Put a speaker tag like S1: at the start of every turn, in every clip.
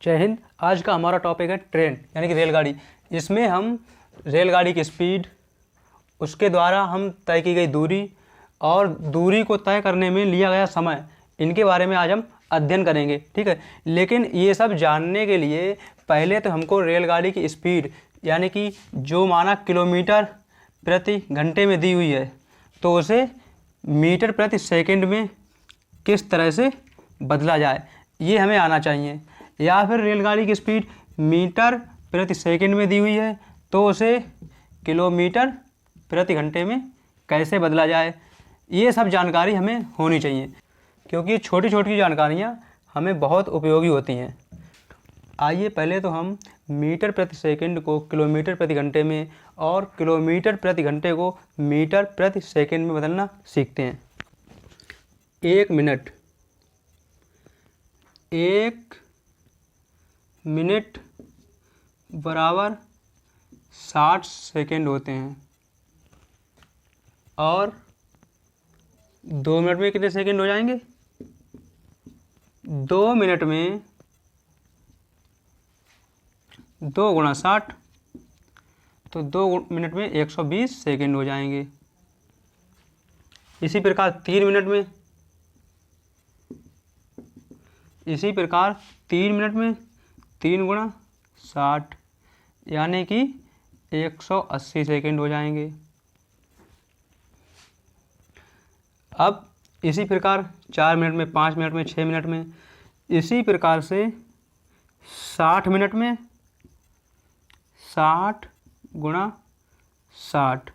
S1: जय हिंद। आज का हमारा टॉपिक है ट्रेन यानी कि रेलगाड़ी। इसमें हम रेलगाड़ी की स्पीड, उसके द्वारा हम तय की गई दूरी और दूरी को तय करने में लिया गया समय, इनके बारे में आज हम अध्ययन करेंगे। ठीक है, लेकिन ये सब जानने के लिए पहले तो हमको रेलगाड़ी की स्पीड यानी कि जो माना किलोमीटर प्रति घंटे में दी हुई है, तो उसे मीटर प्रति सेकंड में किस तरह से बदला जाए, ये हमें आना चाहिए। या फिर रेलगाड़ी की स्पीड मीटर प्रति सेकंड में दी हुई है, तो उसे किलोमीटर प्रति घंटे में कैसे बदला जाए, ये सब जानकारी हमें होनी चाहिए, क्योंकि छोटी छोटी जानकारियाँ हमें बहुत उपयोगी होती हैं। आइए पहले तो हम मीटर प्रति सेकंड को किलोमीटर प्रति घंटे में और किलोमीटर प्रति घंटे को मीटर प्रति सेकंड में बदलना सीखते हैं। 1 मिनट बराबर 60 सेकंड होते हैं और 2 मिनट में कितने सेकंड हो जाएंगे? 2 मिनट में 2 गुणा 60, तो 2 मिनट में 120 सेकंड हो जाएंगे। इसी प्रकार 3 मिनट में 3 गुणा 60 यानी कि 180 सेकंड हो जाएंगे। अब इसी प्रकार 4 मिनट में, 5 मिनट में, 6 मिनट में, इसी प्रकार से 60 मिनट में 60 गुणा 60,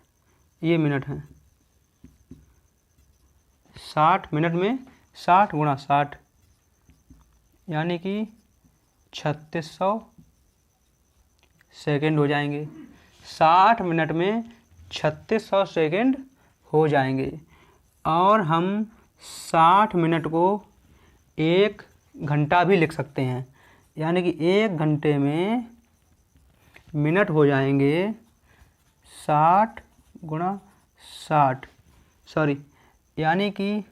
S1: ये मिनट हैं। 60 मिनट में 60 गुणा 60 यानी कि 3600 सेकंड हो जाएंगे। 60 मिनट में 3600 सेकंड हो जाएंगे और हम 60 मिनट को 1 घंटा भी लिख सकते हैं, यानी कि 1 घंटे में मिनट हो जाएंगे 60 गुणा 60, यानी कि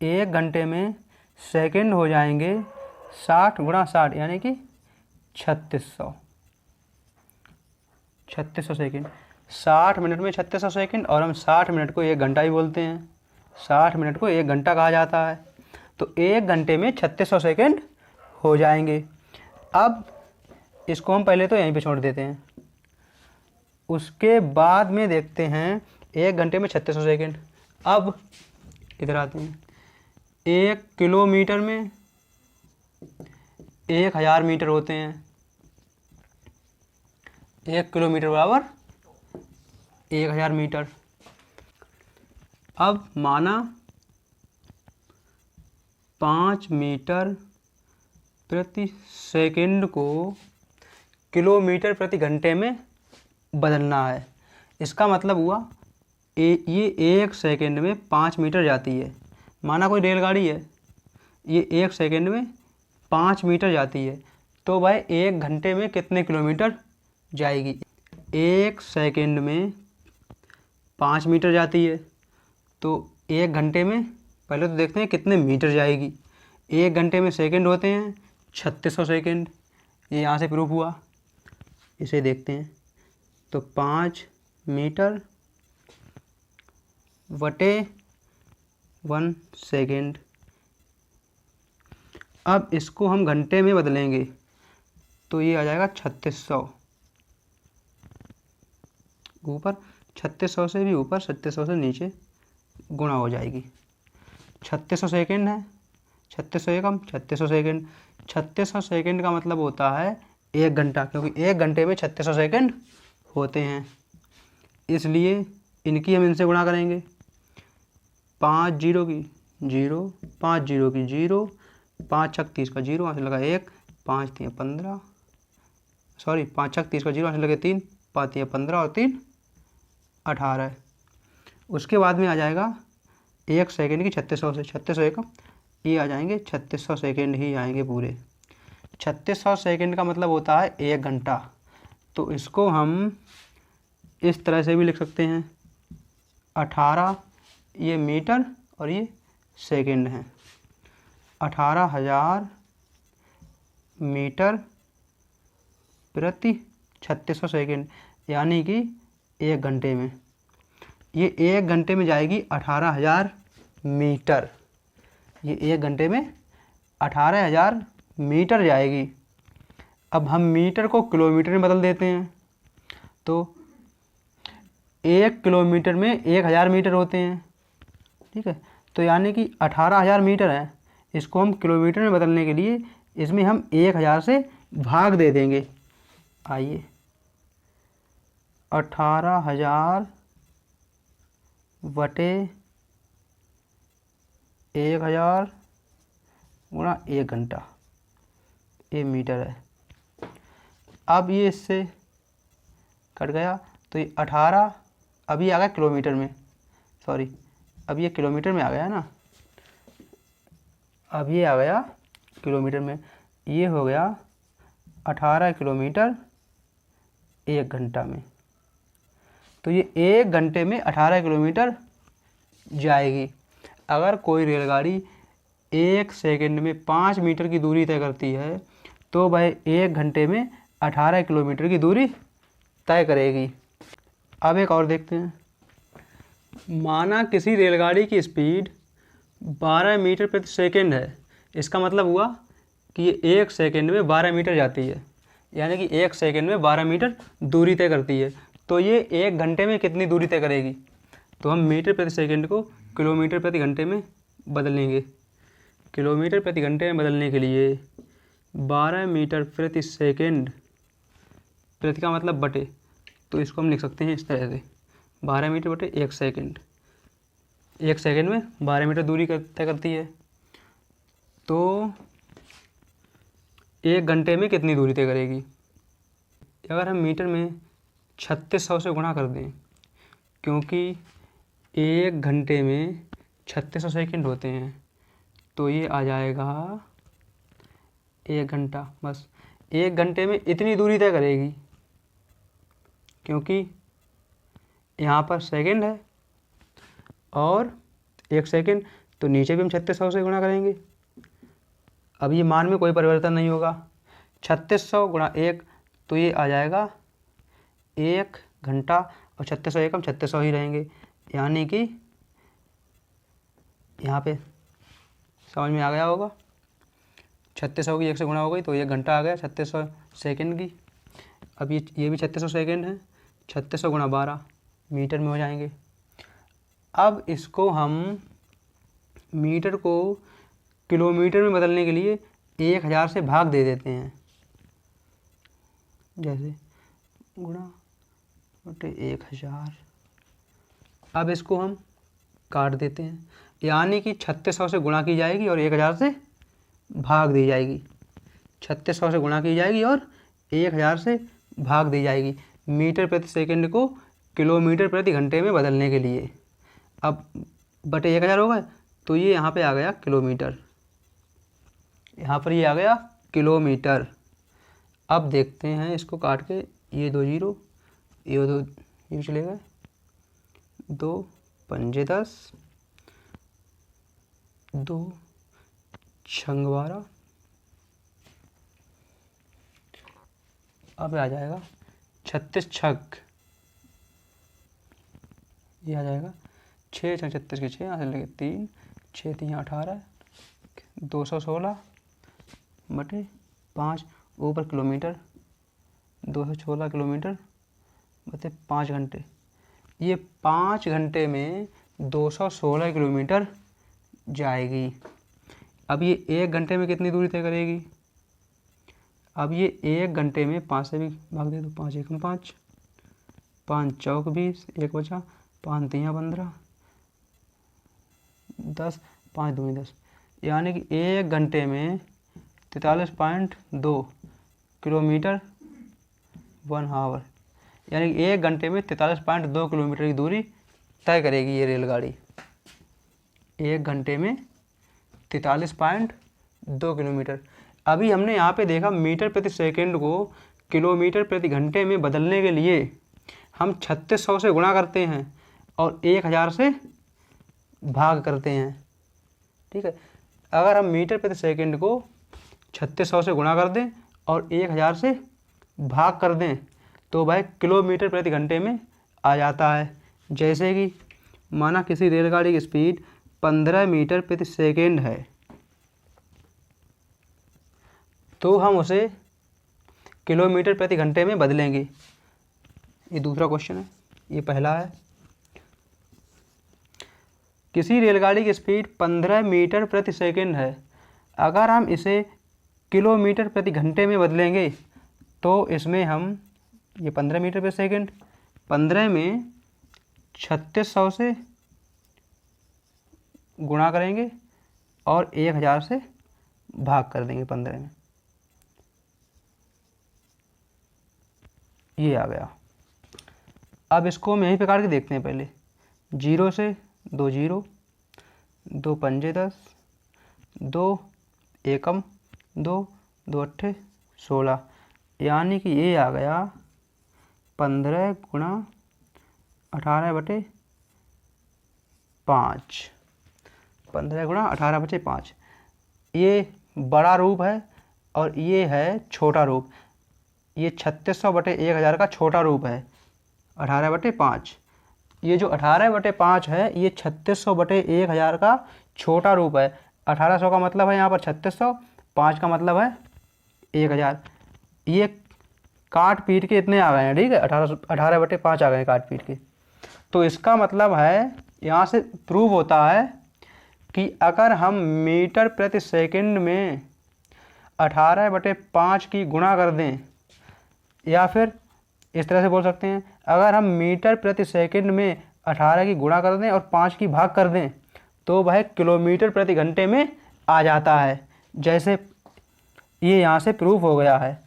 S1: 1 घंटे में सेकंड हो जाएंगे 60 गुणा 60 यानी कि 3600 सेकंड। 60 मिनट में 3600 सेकंड और हम 60 मिनट को 1 घंटा ही बोलते हैं। 60 मिनट को 1 घंटा कहा जाता है, तो 1 घंटे में 3600 सेकंड हो जाएंगे। अब इसको हम पहले तो यहीं पे छोड़ देते हैं, उसके बाद में देखते हैं 1 घंटे में 3600 सेकंड। अब इधर आते हैं, 1 किलोमीटर में 1000 मीटर होते हैं। 1 किलोमीटर बराबर 1000 मीटर। अब माना 5 मीटर प्रति सेकंड को किलोमीटर प्रति घंटे में बदलना है। इसका मतलब हुआ ये 1 सेकंड में 5 मीटर जाती है। माना कोई रेलगाड़ी है, ये 1 सेकंड में 5 मीटर जाती है, तो भाई 1 घंटे में कितने किलोमीटर जाएगी? 1 सेकंड में 5 मीटर जाती है, तो 1 घंटे में पहले तो देखते हैं कितने मीटर जाएगी। 1 घंटे में सेकंड होते हैं 3600 सेकंड, ये यहाँ से प्रूफ हुआ। इसे देखते हैं, तो 5 मीटर बटे 1 सेकंड। अब इसको हम घंटे में बदलेंगे तो ये आ जाएगा 3600। ऊपर 3600 से भी ऊपर, 3600 से नीचे गुणा हो जाएगी। 3600 सेकंड है, 3600 एकम 3600 सेकंड। 3600 सेकंड का मतलब होता है 1 घंटा, क्योंकि 1 घंटे में 3600 सेकंड होते हैं, इसलिए इनकी हम इनसे गुणा करेंगे। 5 0 की 0, 5 0 की 0, 5 छक 30 का 0, वहाँ से लगा 1, 5 3 15, 5 छक 30 का 0, वहाँ से लगे 3, 5 3 15 और 3 18। उसके बाद में आ जाएगा 1 सेकंड की 3600 से 3600 एकम, ये आ जाएंगे 3600 सेकंड ही आएंगे पूरे। 3600 सेकंड का मतलब होता है 1 घंटा। तो इसको हम इस तरह से भी लिख सकते हैं, 18 ये मीटर और ये सेकंड हैं। 18,000 मीटर प्रति 3600 सेकेंड, यानी कि 1 घंटे में। ये 1 घंटे में जाएगी 18,000 मीटर। ये 1 घंटे में 18,000 मीटर जाएगी। अब हम मीटर को किलोमीटर में बदल देते हैं, तो 1 किलोमीटर में 1000 मीटर होते हैं। ठीक है, तो यानी कि 18,000 मीटर है। इसको हम किलोमीटर में बदलने के लिए इसमें हम 1000 से भाग दे देंगे। आइए, 18,000 बटे 1000 गुणा 1 घंटा, ये मीटर है। अब ये इससे कट गया, तो ये 18, अभी आ गया किलोमीटर में, सॉरी अब ये किलोमीटर में आ गया ना, अब ये आ गया किलोमीटर में। ये हो गया 18 किलोमीटर 1 घंटा में। तो ये 1 घंटे में 18 किलोमीटर जाएगी। अगर कोई रेलगाड़ी 1 सेकंड में 5 मीटर की दूरी तय करती है, तो वह 1 घंटे में 18 किलोमीटर की दूरी तय करेगी। अब एक और देखते हैं। माना किसी रेलगाड़ी की स्पीड 12 मीटर प्रति सेकंड है। इसका मतलब हुआ कि ये 1 सेकंड में 12 मीटर जाती है, यानी कि 1 सेकंड में 12 मीटर दूरी तय करती है। तो ये 1 घंटे में कितनी दूरी तय करेगी? तो हम मीटर प्रति सेकंड को किलोमीटर प्रति घंटे में बदलेंगे। किलोमीटर प्रति घंटे में बदलने के लिए 12 मीटर प्रति सेकंड, प्रति का मतलब बटे, तो इसको हम लिख सकते हैं इस तरह से, 12 मीटर बटे 1 सेकंड। 1 सेकंड में 12 मीटर दूरी तय करती है, तो 1 घंटे में कितनी दूरी तय करेगी? अगर हम मीटर में 3600 से गुणा कर दें, क्योंकि 1 घंटे में 3600 सेकंड होते हैं, तो ये आ जाएगा 1 घंटा। बस 1 घंटे में इतनी दूरी तय करेगी, क्योंकि यहाँ पर सेकंड है और 1 सेकंड, तो नीचे भी हम 3600 से गुणा करेंगे। अब ये मान में कोई परिवर्तन नहीं होगा। 3600 गुणा 1, तो ये आ जाएगा 1 घंटा, और 3600 1 हम 3600 ही रहेंगे, यानी कि यहाँ पे समझ में आ गया होगा। 3600 की 1 से गुणा हो गई, तो 1 घंटा आ गया 3600 सेकंड की। अब ये भी 3600 सेकंड है, 3600 गुणा 12 मीटर में हो जाएंगे। अब इसको हम मीटर को किलोमीटर में बदलने के लिए 1000 से भाग दे देते हैं, जैसे गुणा बटे 1000। अब इसको हम काट देते हैं, यानी कि 3600 से गुणा की जाएगी और 1000 से भाग दी जाएगी। 3600 से गुणा की जाएगी और 1000 से भाग दी जाएगी मीटर प्रति सेकंड को किलोमीटर प्रति घंटे में बदलने के लिए। अब बटे 1000 हो गए, तो ये यहाँ पे आ गया किलोमीटर, यहाँ पर ये आ गया किलोमीटर। अब देखते हैं इसको काट के, ये 2 0, ये 2 0 चले गए, 2 पंजे 10, 2 छंग 12। अब आ जाएगा 36 छक, ये आ जाएगा 6 छक 36 के 6, यहाँ से लगे 3, 6 3 18, 216 बटे 5, ऊपर किलोमीटर, 216 किलोमीटर बटे 5 घंटे। ये 5 घंटे में 216 किलोमीटर जाएगी। अब ये 1 घंटे में कितनी दूरी तय करेगी? अब ये 1 घंटे में 5 से भी भाग दे दो, 5 1 5, 5 चौक 20, 1 बचा, 5 3 15, 10, 5 दूनी 10, यानी कि 1 घंटे में 43.2 किलोमीटर 1 आवर, यानी कि 1 घंटे में 43.2 किलोमीटर की दूरी तय करेगी ये रेलगाड़ी। 1 घंटे में 43.2 किलोमीटर। अभी हमने यहाँ पे देखा मीटर प्रति सेकंड को किलोमीटर प्रति घंटे में बदलने के लिए हम 3600 से गुणा करते हैं और 1000 से भाग करते हैं। ठीक है, अगर हम मीटर प्रति सेकंड को 3600 से गुणा कर दें और 1000 से भाग कर दें तो वह किलोमीटर प्रति घंटे में आ जाता है। जैसे कि माना किसी रेलगाड़ी की स्पीड 15 मीटर प्रति सेकेंड है, तो हम उसे किलोमीटर प्रति घंटे में बदलेंगे। ये दूसरा क्वेश्चन है, ये पहला है। किसी रेलगाड़ी की स्पीड 15 मीटर प्रति सेकेंड है, अगर हम इसे किलोमीटर प्रति घंटे में बदलेंगे तो इसमें हम ये 15 मीटर प्रति सेकेंड 15 में 3600 से गुणा करेंगे और 1000 से भाग कर देंगे 15 में। ये आ गया। अब इसको हम यही प्रकार के देखते हैं। पहले 0 से 2 0, 2 पंजे 10, 2 एकम 2, 2 अट्ठे 16, यानी कि ये आ गया 15 गुणा 18/5, 15 गुणा 18/5। ये बड़ा रूप है और ये है छोटा रूप। ये 3600/1000 का छोटा रूप है 18/5। ये जो 18/5 है ये 3600/1000 का छोटा रूप है। 1800 का मतलब है यहाँ पर 3600, 5 का मतलब है 1000। ये काट पीट के इतने आ गए हैं, ठीक है, 18/5 आ गए हैं काट पीट के। तो इसका मतलब है यहाँ से प्रूव होता है कि अगर हम मीटर प्रति सेकंड में 18/5 की गुणा कर दें, या फिर इस तरह से बोल सकते हैं, अगर हम मीटर प्रति सेकंड में 18 की गुणा कर दें और 5 की भाग कर दें तो वह किलोमीटर प्रति घंटे में आ जाता है। जैसे ये यहाँ से प्रूफ हो गया है।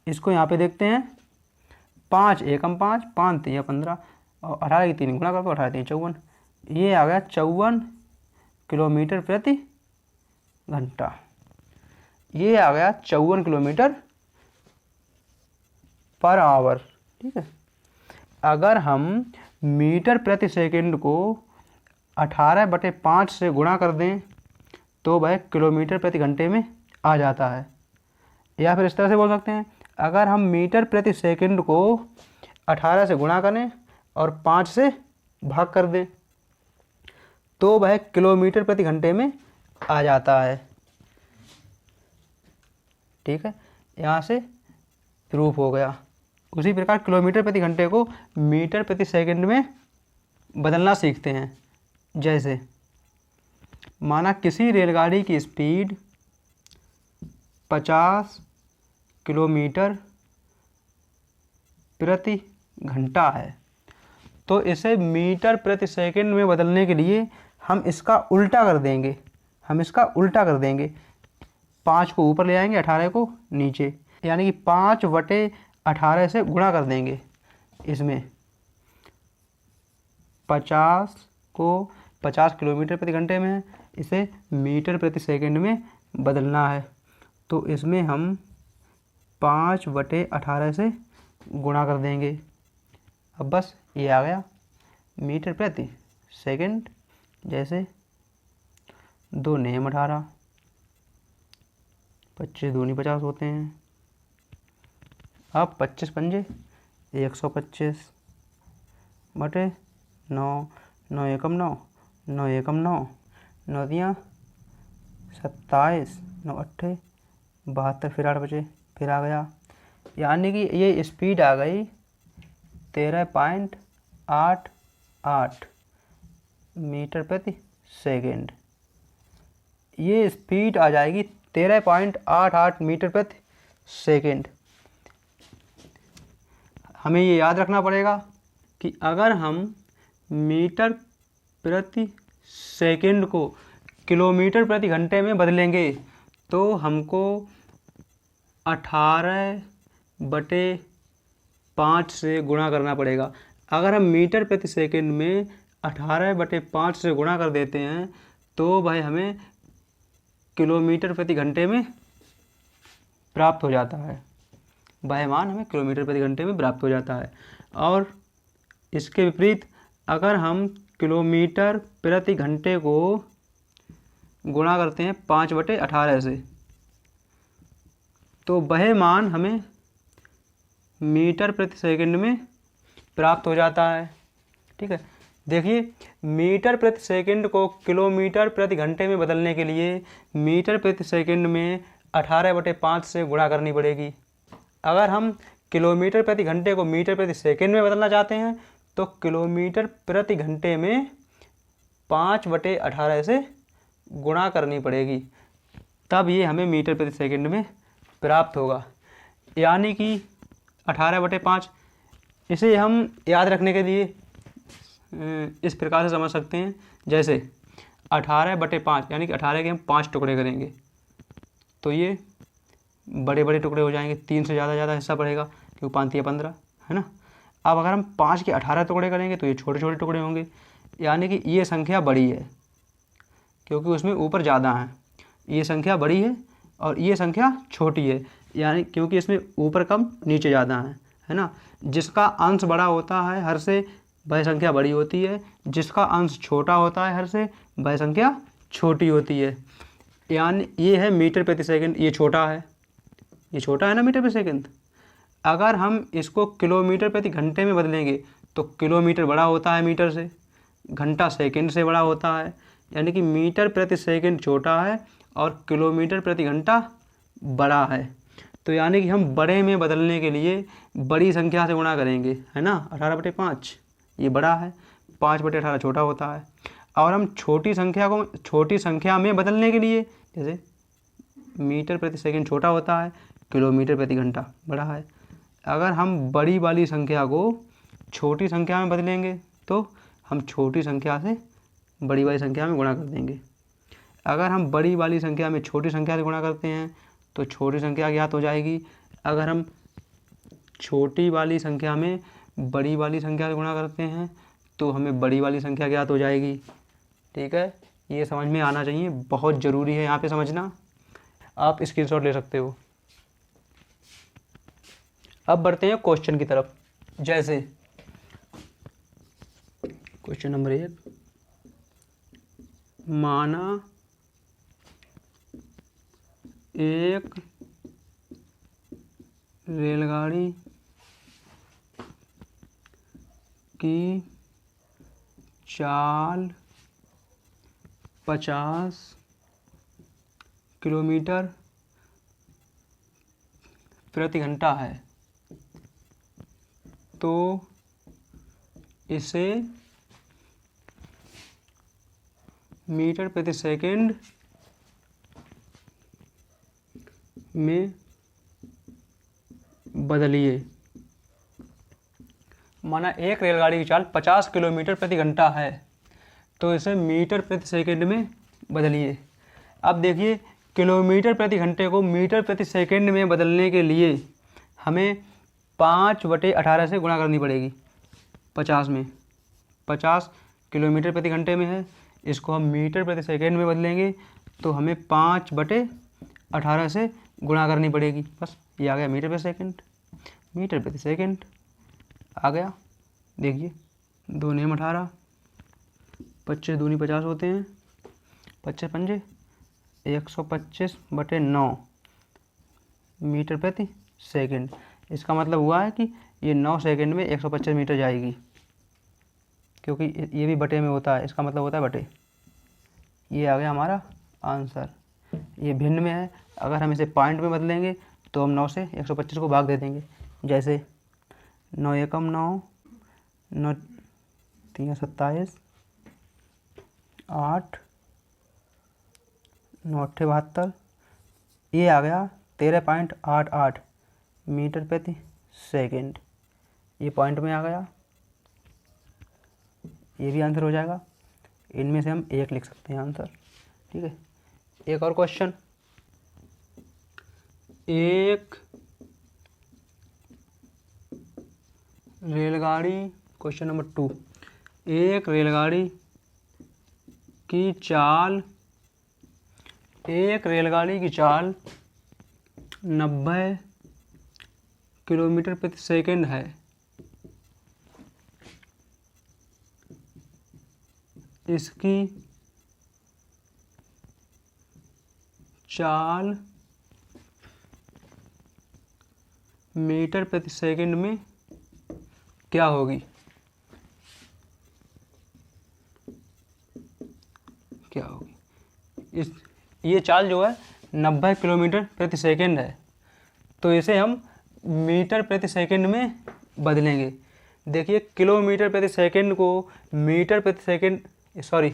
S1: इसको यहाँ पे देखते हैं। 5 एकम 5, 5 3 15 और 18 की 3 गुणा कर दो, 18 3 54। ये आ गया 54 किलोमीटर प्रति घंटा। ये आ गया 54 किलोमीटर पर आवर, ठीक है। अगर हम मीटर प्रति सेकंड को 18/5 से गुणा कर दें तो वह किलोमीटर प्रति घंटे में आ जाता है। या फिर इस तरह से बोल सकते हैं, अगर हम मीटर प्रति सेकंड को 18 से गुणा करें और 5 से भाग कर दें तो वह किलोमीटर प्रति घंटे में आ जाता है, ठीक है। यहाँ से प्रूफ हो गया। उसी प्रकार किलोमीटर प्रति घंटे को मीटर प्रति सेकंड में बदलना सीखते हैं। जैसे माना किसी रेलगाड़ी की स्पीड 50 किलोमीटर प्रति घंटा है, तो इसे मीटर प्रति सेकंड में बदलने के लिए हम इसका उल्टा कर देंगे। 5 को ऊपर ले आएंगे, 18 को नीचे, यानी कि 5/18 से गुणा कर देंगे। इसमें 50 को 50 किलोमीटर प्रति घंटे में है, इसे मीटर प्रति सेकंड में बदलना है, तो इसमें हम 5/18 से गुणा कर देंगे। अब बस ये आ गया मीटर प्रति सेकंड। जैसे 2 नेम 18, 25 दूनी 50 होते हैं। अब 25 पंजे 125 बटे 9, 9 एकम 9, 9 एकम 9, 9 दियाँ 27, 9 अट्ठे 72, फिर 8 बचे, फिर आ गया, यानी कि ये स्पीड आ गई 13.88 मीटर प्रति सेकंड। ये स्पीड आ जाएगी 13.88 मीटर प्रति सेकंड। हमें ये याद रखना पड़ेगा कि अगर हम मीटर प्रति सेकंड को किलोमीटर प्रति घंटे में बदलेंगे तो हमको 18/5 से गुणा करना पड़ेगा। अगर हम मीटर प्रति सेकंड में 18/5 से गुणा कर देते हैं तो भाई हमें किलोमीटर प्रति घंटे में प्राप्त हो जाता है। वह मान हमें किलोमीटर प्रति घंटे में प्राप्त हो जाता है। और इसके विपरीत अगर हम किलोमीटर प्रति घंटे को गुणा करते हैं 5/18 से, तो वह मान हमें मीटर प्रति सेकंड में प्राप्त हो जाता है। ठीक है, देखिए मीटर प्रति सेकंड को किलोमीटर प्रति घंटे में बदलने के लिए मीटर प्रति सेकंड में 18/5 से गुणा करनी पड़ेगी। अगर हम किलोमीटर प्रति घंटे को मीटर प्रति सेकंड में बदलना चाहते हैं तो किलोमीटर प्रति घंटे में 5/18 से गुणा करनी पड़ेगी, तब ये हमें मीटर प्रति सेकंड में प्राप्त होगा, यानी कि 18/5। इसे हम याद रखने के लिए इस प्रकार से समझ सकते हैं, जैसे 18/5 यानी कि 18 के हम 5 टुकड़े करेंगे तो ये बड़े बड़े टुकड़े हो जाएंगे, 3 से ज़्यादा हिस्सा पड़ेगा क्योंकि 5 या 15 है ना। अब अगर हम 5 के 18 टुकड़े करेंगे तो ये छोटे छोटे टुकड़े होंगे, यानी कि ये संख्या बड़ी है क्योंकि उसमें ऊपर ज़्यादा है। ये संख्या बड़ी है और ये संख्या छोटी है, यानी क्योंकि इसमें ऊपर कम नीचे ज़्यादा है ना। जिसका अंश बड़ा होता है हर से वह संख्या बड़ी होती है, जिसका अंश छोटा होता है हर से वह संख्या छोटी होती है। यानी ये है मीटर प्रति सेकंड, ये छोटा है, ये छोटा है ना मीटर प्रति सेकंड। अगर हम इसको किलोमीटर प्रति घंटे में बदलेंगे तो किलोमीटर बड़ा होता है मीटर से, घंटा सेकंड से बड़ा होता है, यानी कि मीटर प्रति सेकंड छोटा है और किलोमीटर प्रति घंटा बड़ा है। तो यानी कि हम बड़े में बदलने के लिए बड़ी संख्या से गुणा करेंगे, है ना। 18/5 ये बड़ा है, 5/18 छोटा होता है। और हम छोटी संख्या को छोटी संख्या में बदलने के लिए, जैसे मीटर प्रति सेकंड छोटा होता है, किलोमीटर प्रति घंटा बड़ा है। अगर हम बड़ी वाली संख्या को छोटी संख्या में बदलेंगे तो हम छोटी संख्या से बड़ी वाली संख्या में गुणा कर देंगे। अगर हम बड़ी वाली संख्या में छोटी संख्या से गुणा करते हैं तो छोटी संख्या ज्ञात हो जाएगी। अगर हम छोटी वाली संख्या में बड़ी वाली संख्या से गुणा करते हैं तो हमें बड़ी वाली संख्या ज्ञात हो जाएगी। ठीक है, ये समझ में आना चाहिए, बहुत ज़रूरी है यहाँ पे समझना। आप स्क्रीनशॉट ले सकते हो। अब बढ़ते हैं क्वेश्चन की तरफ। जैसे क्वेश्चन नंबर 1, माना एक रेलगाड़ी की चाल 50 किलोमीटर प्रति घंटा है, तो इसे मीटर प्रति सेकंड में बदलिए। माना एक रेलगाड़ी की चाल 50 किलोमीटर प्रति घंटा है तो इसे मीटर प्रति सेकंड में बदलिए। अब देखिए किलोमीटर प्रति घंटे को मीटर प्रति सेकंड में बदलने के लिए हमें 5/18 से गुणा करनी पड़ेगी। 50 में 50 किलोमीटर प्रति घंटे में है, इसको हम मीटर प्रति सेकंड में बदलेंगे तो हमें 5/18 से गुणा करनी पड़ेगी। बस ये आ गया मीटर प्रति सेकंड। मीटर प्रति सेकंड आ गया। देखिए 2 नेम 18, 25 दूनी 50 होते हैं, 25 पंजे 125/9 मीटर प्रति सेकंड। इसका मतलब हुआ है कि ये 9 सेकंड में 125 मीटर जाएगी, क्योंकि ये भी बटे में होता है, इसका मतलब होता है बटे। ये आ गया हमारा आंसर। ये भिन्न में है, अगर हम इसे पॉइंट में बदलेंगे तो हम 9 से 125 को भाग दे देंगे। जैसे 9 एकम 9, 9 3 27, 8 9 72, ये आ गया 13.88 मीटर प्रति सेकंड। ये पॉइंट में आ गया, ये भी आंसर हो जाएगा। इनमें से हम एक लिख सकते हैं आंसर। ठीक है, एक और क्वेश्चन। एक रेलगाड़ी, क्वेश्चन नंबर 2, एक रेलगाड़ी की चाल 90 किलोमीटर प्रति सेकंड है। इसकी चाल मीटर प्रति सेकंड में क्या होगी, क्या होगी। ये चाल जो है 90 किलोमीटर प्रति सेकंड है, तो इसे हम मीटर प्रति सेकंड में बदलेंगे। देखिए किलोमीटर प्रति सेकंड को मीटर प्रति सेकंड, सॉरी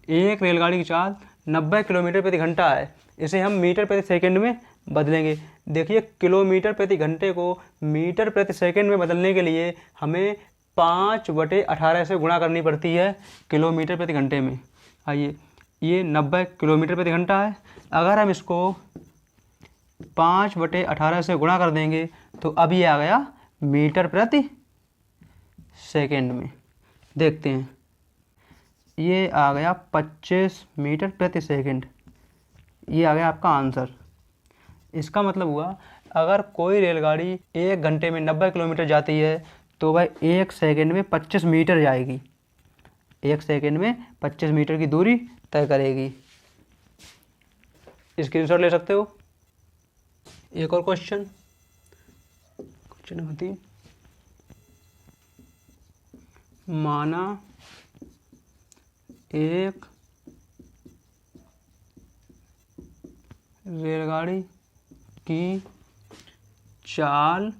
S1: एक रेलगाड़ी की चाल 90 किलोमीटर प्रति घंटा है, इसे हम मीटर प्रति सेकंड में बदलेंगे। देखिए किलोमीटर प्रति घंटे को मीटर प्रति सेकंड में बदलने के लिए हमें 5/18 से गुणा करनी पड़ती है किलोमीटर प्रति घंटे में। आइए, ये 90 किलोमीटर प्रति घंटा है, अगर हम इसको 5/18 से गुणा कर देंगे तो अब ये आ गया मीटर प्रति सेकंड में। देखते हैं, ये आ गया 25 मीटर प्रति सेकंड। ये आ गया आपका आंसर। इसका मतलब हुआ अगर कोई रेलगाड़ी 1 घंटे में 90 किलोमीटर जाती है तो वह 1 सेकंड में 25 मीटर जाएगी, 1 सेकंड में 25 मीटर की दूरी तय करेगी। स्क्रीनशॉट ले सकते हो। एक और क्वेश्चन नंबर 3, माना एक रेलगाड़ी की चाल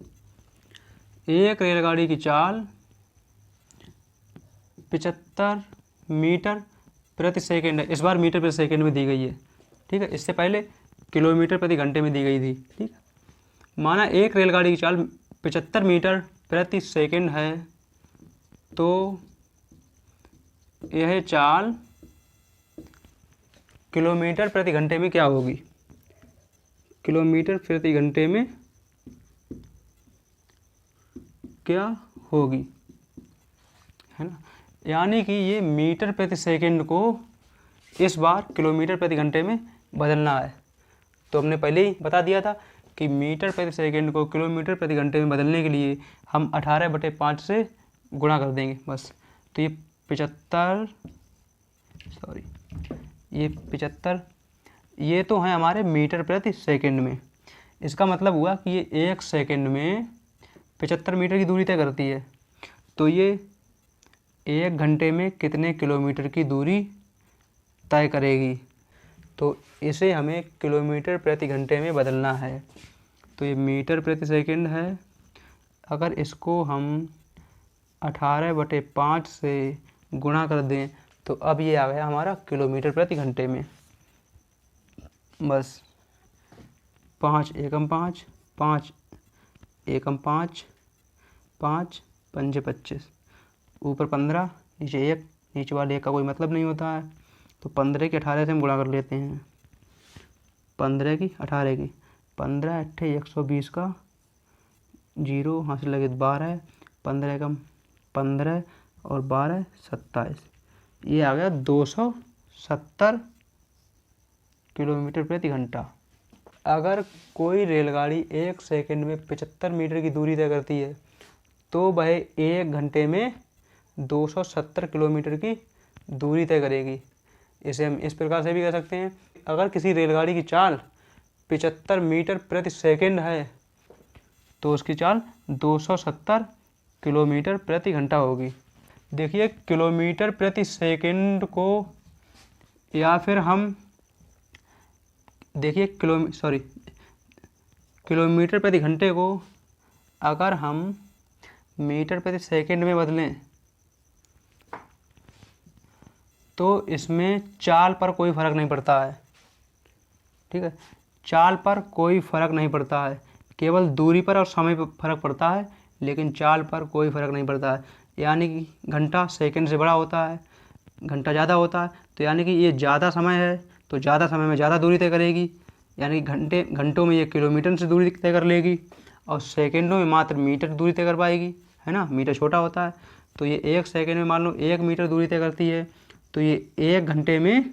S1: 75 मीटर प्रति सेकंड है। इस बार मीटर प्रति सेकंड में दी गई है, ठीक है, इससे पहले किलोमीटर प्रति घंटे में दी गई थी, ठीक है। माना एक रेलगाड़ी की चाल 75 मीटर प्रति सेकंड है, तो यह चाल किलोमीटर प्रति घंटे में क्या होगी, किलोमीटर प्रति घंटे में क्या होगी, है ना। यानी कि ये मीटर प्रति सेकंड को इस बार किलोमीटर प्रति घंटे में बदलना है। तो हमने पहले ही बता दिया था कि मीटर प्रति सेकंड को किलोमीटर प्रति घंटे में बदलने के लिए हम 18/5 से गुणा कर देंगे बस। तो ये 75, ये तो हैं हमारे मीटर प्रति सेकंड में। इसका मतलब हुआ कि ये 1 सेकंड में 75 मीटर की दूरी तय करती है, तो ये 1 घंटे में कितने किलोमीटर की दूरी तय करेगी। तो इसे हमें किलोमीटर प्रति घंटे में बदलना है। तो ये मीटर प्रति सेकंड है, अगर इसको हम 18/5 से गुणा कर दें तो अब ये आ गया हमारा किलोमीटर प्रति घंटे में। बस 5 एकम 5, 5 एकम 5, 5 पंजे 25, ऊपर 15, नीचे 1, नीचे वाले 1 का कोई मतलब नहीं होता है, तो 15 की 18 से हम गुणा कर लेते हैं। 15 की 18 की 15 8 120 का 0 हाथ से लगे 12, 15 एकम 15 और 12 27, ये आ गया 270 किलोमीटर प्रति घंटा। अगर कोई रेलगाड़ी 1 सेकंड में 75 मीटर की दूरी तय करती है तो वह 1 घंटे में 270 किलोमीटर की दूरी तय करेगी। इसे हम इस प्रकार से भी कह सकते हैं, अगर किसी रेलगाड़ी की चाल 75 मीटर प्रति सेकंड है तो उसकी चाल 270 किलोमीटर प्रति घंटा होगी। देखिए किलोमीटर प्रति सेकंड को, या फिर हम देखिए किलोमीटर प्रति घंटे को अगर हम मीटर प्रति सेकंड में बदलें तो इसमें चाल पर कोई फ़र्क नहीं पड़ता है, ठीक है। चाल पर कोई फ़र्क नहीं पड़ता है, केवल दूरी पर और समय पर फ़र्क पड़ता है, लेकिन चाल पर कोई फ़र्क नहीं पड़ता है। यानी कि घंटा सेकंड से बड़ा होता है, घंटा ज़्यादा होता है, तो यानी कि ये ज़्यादा समय है तो ज़्यादा समय में ज़्यादा दूरी तय करेगी, यानी घंटों में ये किलोमीटर से दूरी तय कर लेगी और सेकंडों में मात्र मीटर दूरी तय कर पाएगी, है ना। मीटर छोटा होता है, तो ये 1 सेकंड में मान लो 1 मीटर दूरी तय करती है, तो ये 1 घंटे में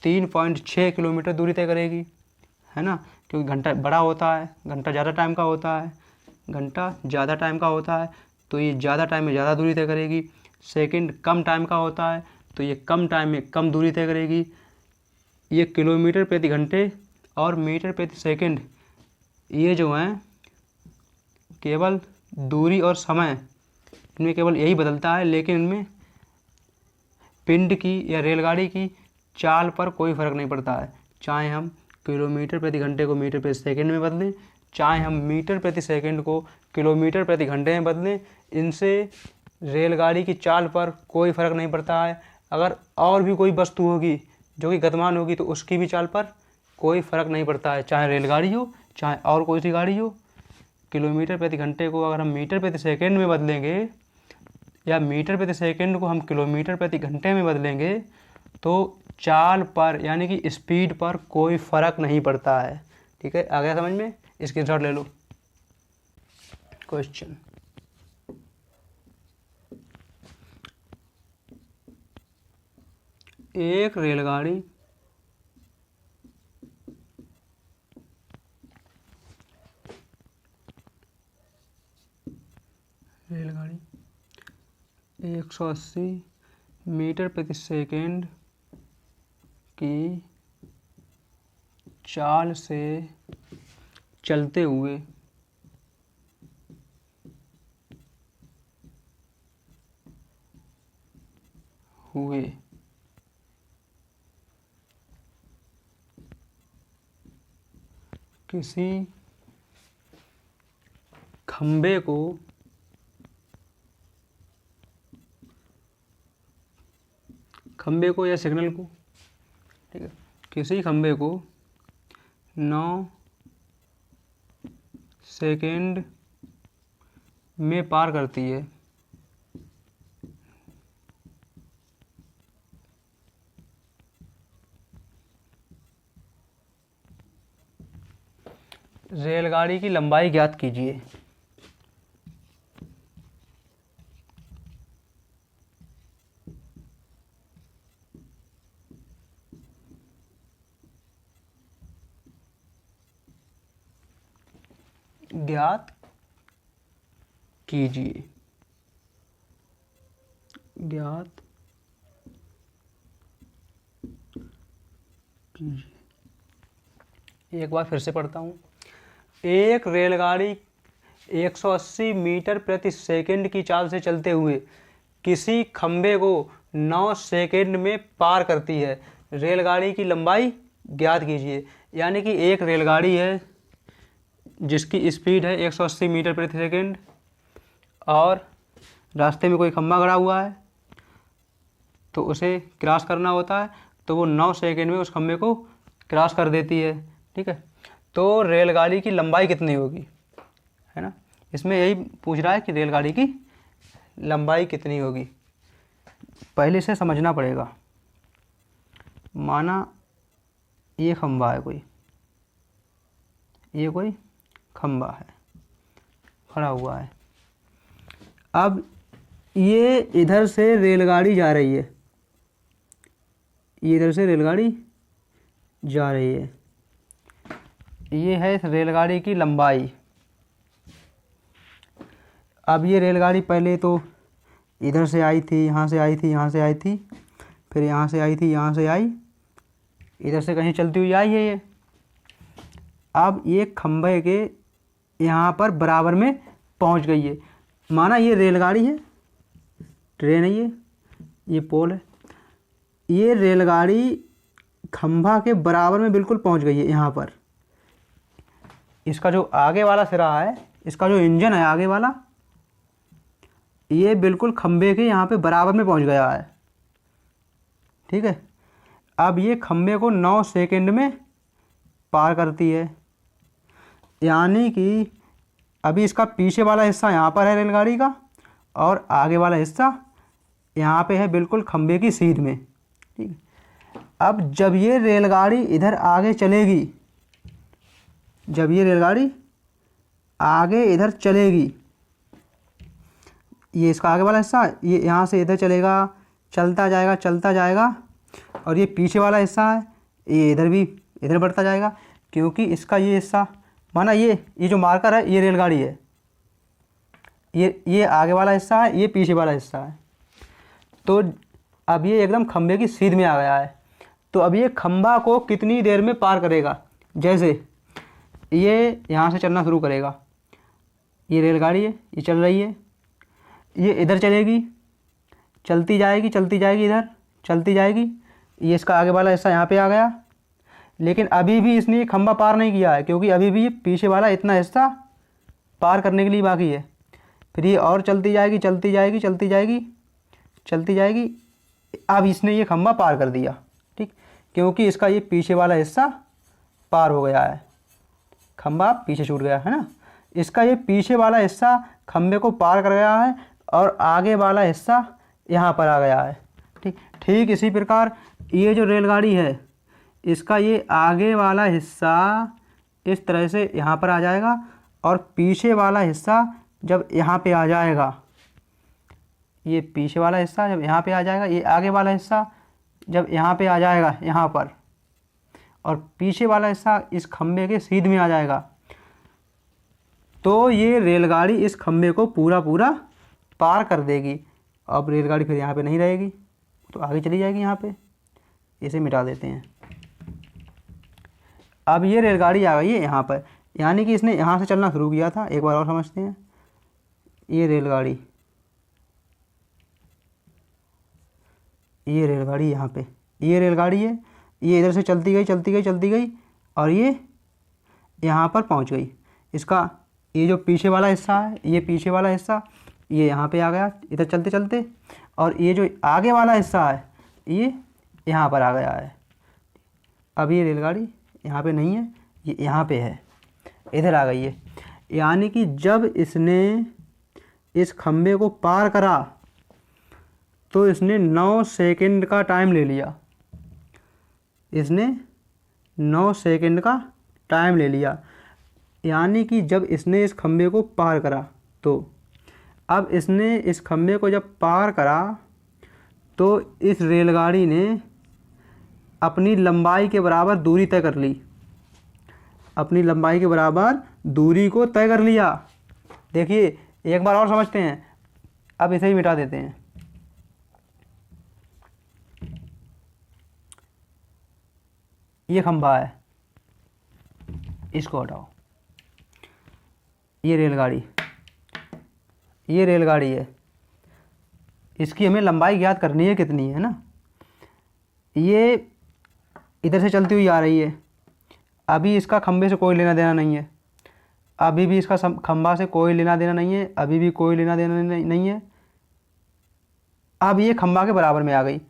S1: 3.6 किलोमीटर दूरी तय करेगी, है ना। क्योंकि घंटा बड़ा होता है, घंटा ज़्यादा टाइम का होता है, तो ये ज़्यादा टाइम में ज़्यादा दूरी तय करेगी। सेकंड कम टाइम का होता है, तो ये कम टाइम में कम दूरी तय करेगी। ये किलोमीटर प्रति घंटे और मीटर प्रति सेकंड ये जो हैं केवल दूरी और समय, इनमें केवल यही बदलता है, लेकिन इनमें पिंड की या रेलगाड़ी की चाल पर कोई फर्क नहीं पड़ता है। चाहे हम किलोमीटर प्रति घंटे को मीटर प्रति सेकंड में बदलें, चाहे हम मीटर प्रति सेकंड को किलोमीटर प्रति घंटे में बदलें, इनसे रेलगाड़ी की चाल पर कोई फर्क नहीं पड़ता है। अगर और भी कोई वस्तु होगी जो कि गतिमान होगी तो उसकी भी चाल पर कोई फर्क नहीं पड़ता है, चाहे रेलगाड़ी हो चाहे और कोई सी गाड़ी हो। किलोमीटर प्रति घंटे को अगर हम मीटर प्रति सेकंड में बदलेंगे या मीटर प्रति सेकंड को हम किलोमीटर प्रति घंटे में बदलेंगे तो चाल पर यानी कि स्पीड पर कोई फर्क नहीं पड़ता है। ठीक है, आ गया समझ में? स्क्रीनशॉट ले लो। क्वेश्चन, एक रेलगाड़ी रेलगाड़ी 180 मीटर प्रति सेकंड की चाल से चलते हुए किसी खंबे को या सिग्नल को, ठीक है, किसी खंबे को 9 सेकंड में पार करती है। रेलगाड़ी की लंबाई ज्ञात कीजिए। ज्ञात कीजिए, ज्ञात कीजिए। एक बार फिर से पढ़ता हूँ। एक रेलगाड़ी 180 मीटर प्रति सेकंड की चाल से चलते हुए किसी खंबे को 9 सेकंड में पार करती है। रेलगाड़ी की लंबाई ज्ञात कीजिए। यानी कि एक रेलगाड़ी है जिसकी स्पीड है 180 मीटर प्रति सेकंड और रास्ते में कोई खंबा खड़ा हुआ है तो उसे क्रॉस करना होता है, तो वो 9 सेकंड में उस खंबे को क्रॉस कर देती है। ठीक है, तो रेलगाड़ी की लंबाई कितनी होगी, है ना? इसमें यही पूछ रहा है कि रेलगाड़ी की लंबाई कितनी होगी। पहले से समझना पड़ेगा। माना ये खंबा है, ये कोई खंबा है खड़ा हुआ है। अब ये इधर से रेलगाड़ी जा रही है, ये इधर से रेलगाड़ी जा रही है। ये है रेलगाड़ी की लंबाई। अब ये रेलगाड़ी पहले तो इधर से आई थी, यहाँ से आई थी, यहाँ से आई थी, फिर यहाँ से आई थी, यहाँ से आई, इधर से कहीं चलती हुई आई है ये। अब ये खंभे के यहाँ पर बराबर में पहुँच गई है। माना ये रेलगाड़ी है, ट्रेन है, ये पोल है। ये रेलगाड़ी खंभा के बराबर में बिल्कुल पहुँच गई है यहाँ पर। इसका जो आगे वाला सिरा है, इसका जो इंजन है आगे वाला, ये बिल्कुल खंभे के यहाँ पे बराबर में पहुँच गया है। ठीक है, अब ये खंभे को 9 सेकंड में पार करती है। यानी कि अभी इसका पीछे वाला हिस्सा यहाँ पर है रेलगाड़ी का और आगे वाला हिस्सा यहाँ पे है बिल्कुल खंभे की सीध में। ठीक है, अब जब ये रेलगाड़ी इधर आगे चलेगी, जब ये रेलगाड़ी आगे इधर चलेगी, ये इसका आगे वाला हिस्सा, ये यहाँ से इधर चलेगा, चलता जाएगा चलता जाएगा, और ये पीछे वाला हिस्सा है ये इधर भी इधर बढ़ता जाएगा, क्योंकि इसका ये हिस्सा, माना ये जो मार्कर है ये रेलगाड़ी है, ये आगे वाला हिस्सा है, ये पीछे वाला हिस्सा है। तो अब ये एकदम खंभे की सीध में आ गया है। तो अब ये खंभा को कितनी देर में पार करेगा? जैसे ये यहाँ से चलना शुरू करेगा। ये रेलगाड़ी है, ये चल रही है, ये इधर चलेगी, चलती जाएगी इधर चलती जाएगी। ये इसका आगे वाला हिस्सा यहाँ पे आ गया, लेकिन अभी भी इसने ये खंभा पार नहीं किया है, क्योंकि अभी भी ये पीछे वाला इतना हिस्सा पार करने के लिए बाकी है। फिर ये और चलती जाएगी अब इसने ये खंभा पार कर दिया, ठीक, क्योंकि इसका ये पीछे वाला हिस्सा पार हो गया है, खंभा पीछे छूट गया है ना। इसका ये पीछे वाला हिस्सा खंभे को पार कर गया है और आगे वाला हिस्सा यहाँ पर आ गया है, ठीक इसी प्रकार ये जो रेलगाड़ी है, इसका ये आगे वाला हिस्सा इस तरह से यहाँ पर आ जाएगा और पीछे वाला हिस्सा जब यहाँ पे आ जाएगा, ये पीछे वाला हिस्सा जब यहाँ पे आ जाएगा, ये आगे वाला हिस्सा जब यहाँ पे आ जाएगा यहाँ पर, और पीछे वाला हिस्सा इस खंभे के सीध में आ जाएगा, तो ये रेलगाड़ी इस खंभे को पूरा पार कर देगी। अब रेलगाड़ी फिर यहाँ पे नहीं रहेगी, तो आगे चली जाएगी यहाँ पे। इसे मिटा देते हैं। अब ये रेलगाड़ी आ गई है यहाँ पर, यानी कि इसने यहाँ से चलना शुरू किया था। एक बार और समझते हैं। ये रेलगाड़ी यहाँ पे, ये रेलगाड़ी है, ये इधर से चलती गई और ये यहाँ पर पहुँच गई। इसका ये जो पीछे वाला हिस्सा है, ये पीछे वाला हिस्सा ये यहाँ पे आ गया इधर चलते, और ये जो आगे वाला हिस्सा है ये यहाँ पर आ गया है। अब ये रेलगाड़ी यहाँ पे नहीं है, ये यहाँ पे है, इधर आ गई है। यानी कि जब इसने इस खंभे को पार करा तो इसने 9 सेकंड का टाइम ले लिया। इसने 9 सेकंड का टाइम ले लिया। यानी कि जब इसने इस खंभे को पार करा, तो अब इसने इस खंभे को जब पार करा तो इस रेलगाड़ी ने अपनी लंबाई के बराबर दूरी तय कर ली, अपनी लंबाई के बराबर दूरी को तय कर लिया। देखिए एक बार और समझते हैं। अब इसे ही मिटा देते हैं। ये खंभा है, इसको हटाओ। ये रेलगाड़ी है, इसकी हमें लंबाई ज्ञात करनी है कितनी है ना। ये इधर से चलती हुई आ रही है, अभी इसका खंभे से कोई लेना देना नहीं है, अभी भी इसका खंभा से कोई लेना देना नहीं है, अभी भी कोई लेना देना नहीं है। अब ये खंभा के बराबर में आ गई,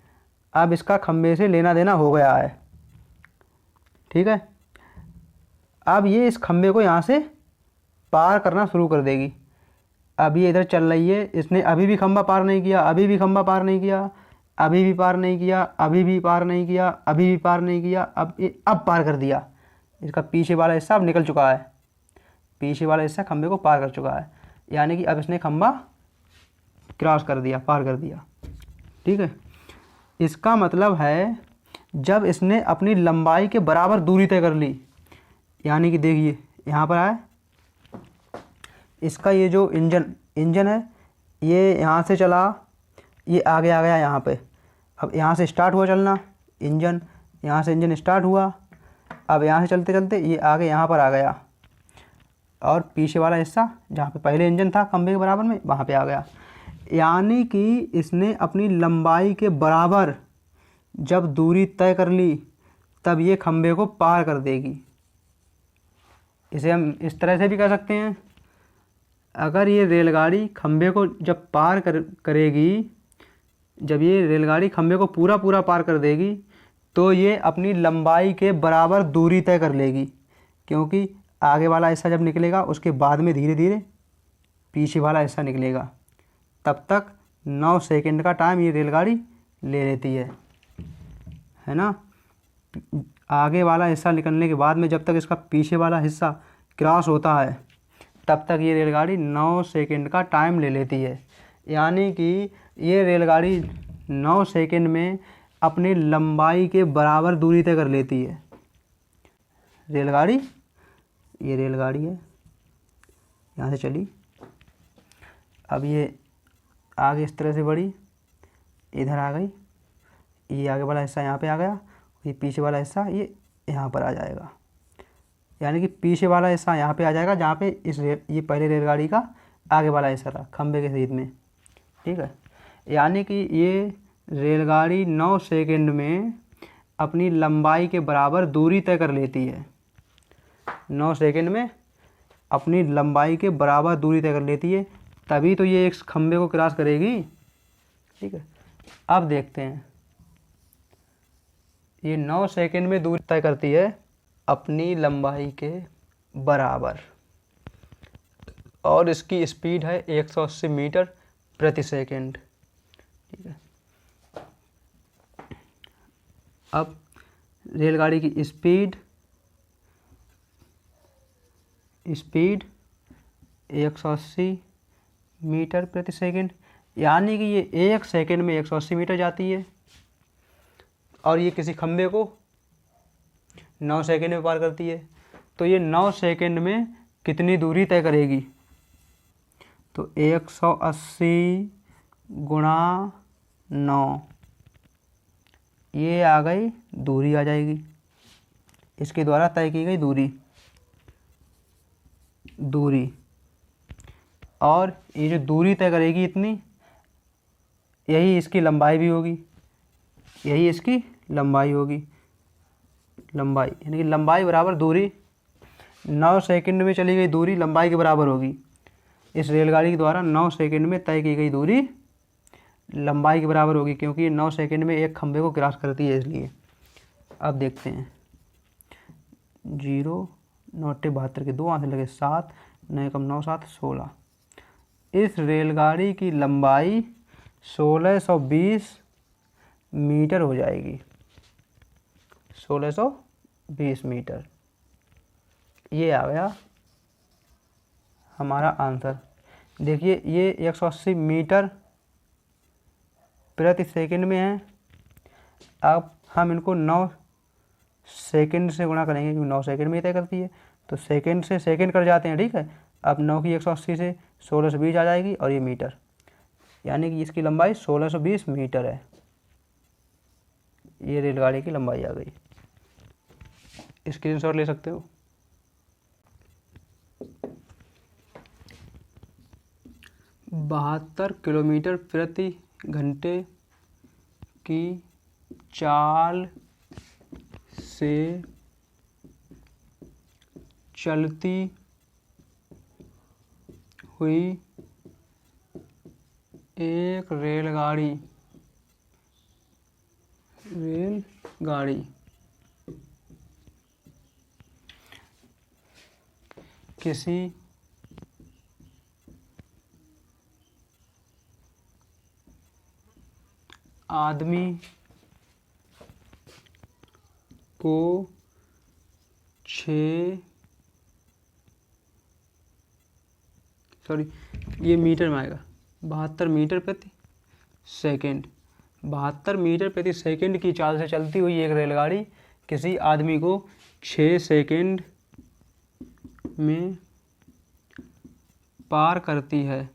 S1: अब इसका खंभे से लेना देना हो गया है, ठीक है। अब ये इस खंभे को यहाँ से पार करना शुरू कर देगी। अब ये इधर चल रही है, इसने अभी भी खंभा पार नहीं किया, अभी भी खंभा पार नहीं किया, अभी भी पार नहीं किया, अभी भी पार नहीं किया, अभी भी पार नहीं किया। अब पार कर दिया। इसका पीछे वाला हिस्सा अब निकल चुका है, पीछे वाला हिस्सा खंभे को पार कर चुका है। यानी कि अब इसने खंभा क्रॉस कर दिया, पार कर दिया, ठीक है। इसका मतलब है जब इसने अपनी लंबाई के बराबर दूरी तय कर ली, यानी कि देखिए यहाँ पर आए, इसका ये जो इंजन है ये यहाँ से चला, ये आगे आ गया यहाँ पे। अब यहाँ से स्टार्ट हुआ चलना इंजन, यहाँ से इंजन स्टार्ट हुआ, अब यहाँ से चलते चलते ये आगे यहाँ पर आ गया, और पीछे वाला हिस्सा जहाँ पे पहले इंजन था खंभे के बराबर में, वहाँ पे आ गया। यानी कि इसने अपनी लंबाई के बराबर जब दूरी तय कर ली, तब ये खंभे को पार कर देगी। इसे हम इस तरह से भी कर सकते हैं। अगर ये रेलगाड़ी खंभे को जब पार करेगी, जब ये रेलगाड़ी खंभे को पूरा पार कर देगी, तो ये अपनी लंबाई के बराबर दूरी तय कर लेगी, क्योंकि आगे वाला हिस्सा जब निकलेगा उसके बाद में धीरे धीरे पीछे वाला हिस्सा निकलेगा। तब तक 9 सेकंड का टाइम ये रेलगाड़ी ले लेती है ना। आगे वाला हिस्सा निकलने के बाद में जब तक इसका पीछे वाला हिस्सा क्रॉस होता है, तब तक ये रेलगाड़ी 9 सेकंड का टाइम ले लेती है। यानी कि ये रेलगाड़ी 9 सेकंड में अपनी लंबाई के बराबर दूरी तय कर लेती है। ये रेलगाड़ी है, यहाँ से चली, अब ये आगे इस तरह से बढ़ी, इधर आ गई, ये आगे वाला हिस्सा यहाँ पे आ गया, ये पीछे वाला हिस्सा ये यहाँ पर आ जाएगा। यानी कि पीछे वाला हिस्सा यहाँ पे आ जाएगा जहाँ पे ये पहले रेलगाड़ी का आगे वाला हिस्सा था खंबे के सहित में, ठीक है। यानी कि ये रेलगाड़ी 9 सेकंड में अपनी लंबाई के बराबर दूरी तय कर लेती है। 9 सेकंड में अपनी लंबाई के बराबर दूरी तय कर लेती है, तभी तो ये एक खंबे को क्रॉस करेगी, ठीक है। अब देखते हैं, ये 9 सेकंड में दूरी तय करती है अपनी लंबाई के बराबर, और इसकी स्पीड है 180 मीटर प्रति सेकंड, ठीक है। अब रेलगाड़ी की स्पीड 180 मीटर प्रति सेकंड, यानी कि ये 1 सेकंड में 180 मीटर जाती है, और ये किसी खंबे को 9 सेकंड में पार करती है। तो ये 9 सेकंड में कितनी दूरी तय करेगी? तो 180 गुणा 9, ये आ गई दूरी आ जाएगी, इसके द्वारा तय की गई दूरी। और ये जो दूरी तय करेगी इतनी, यही इसकी लंबाई भी होगी, यही इसकी लंबाई होगी। लंबाई यानी कि लंबाई बराबर दूरी, 9 सेकंड में चली गई दूरी लंबाई के बराबर होगी। इस रेलगाड़ी के द्वारा 9 सेकंड में तय की गई दूरी लंबाई के बराबर होगी, क्योंकि ये 9 सेकंड में एक खंबे को क्रॉस करती है, इसलिए। अब देखते हैं, 0 9 72 के 2 आंसर लगे 7, 9 कम 9 7 16। इस रेलगाड़ी की लंबाई 1620 मीटर हो जाएगी, 1620 मीटर। ये आ गया हमारा आंसर। देखिए ये 180 मीटर प्रति सेकंड में है। अब हम इनको 9 सेकंड से गुणा करेंगे, क्योंकि 9 सेकंड में ही तय करती है, तो सेकंड से सेकंड कर जाते हैं, ठीक है। अब 9 की 180 से 1620 आ जाएगी, और ये मीटर, यानी कि इसकी लंबाई 1620 मीटर है। ये रेलगाड़ी की लंबाई आ गई। स्क्रीनशॉट ले सकते हो। बहत्तर किलोमीटर प्रति घंटे की चाल से चलती हुई एक रेलगाड़ी किसी आदमी को 6 ये मीटर में आएगा, 72 मीटर प्रति सेकंड। 72 मीटर प्रति सेकंड की चाल से चलती हुई एक रेलगाड़ी किसी आदमी को 6 सेकंड में पार करती है।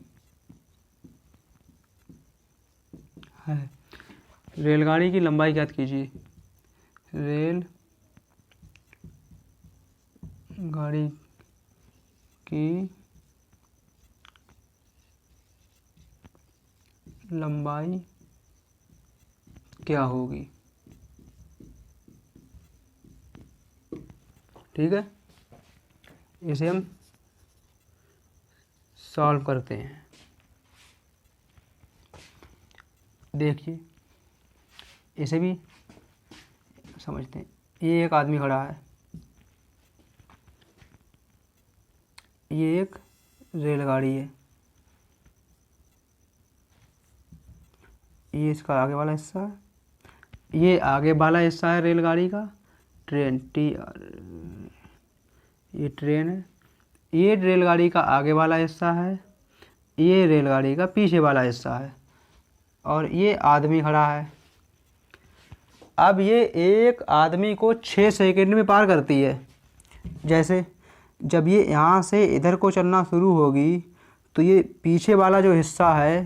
S1: रेलगाड़ी की लंबाई ज्ञात कीजिए। रेल गाड़ी की लंबाई क्या होगी? ठीक है, इसे हम सॉल्व करते हैं। देखिए इसे भी समझते हैं। ये एक आदमी खड़ा है, ये एक रेलगाड़ी है, ये इसका आगे वाला हिस्सा है, ये आगे वाला हिस्सा है रेलगाड़ी का, ट्रेन ये ट्रेन है, ये रेलगाड़ी का आगे वाला हिस्सा है, ये रेलगाड़ी का पीछे वाला हिस्सा है, और ये आदमी खड़ा है। अब ये एक आदमी को 6 सेकंड में पार करती है। जैसे जब ये यहाँ से इधर को चलना शुरू होगी तो ये पीछे वाला जो हिस्सा है,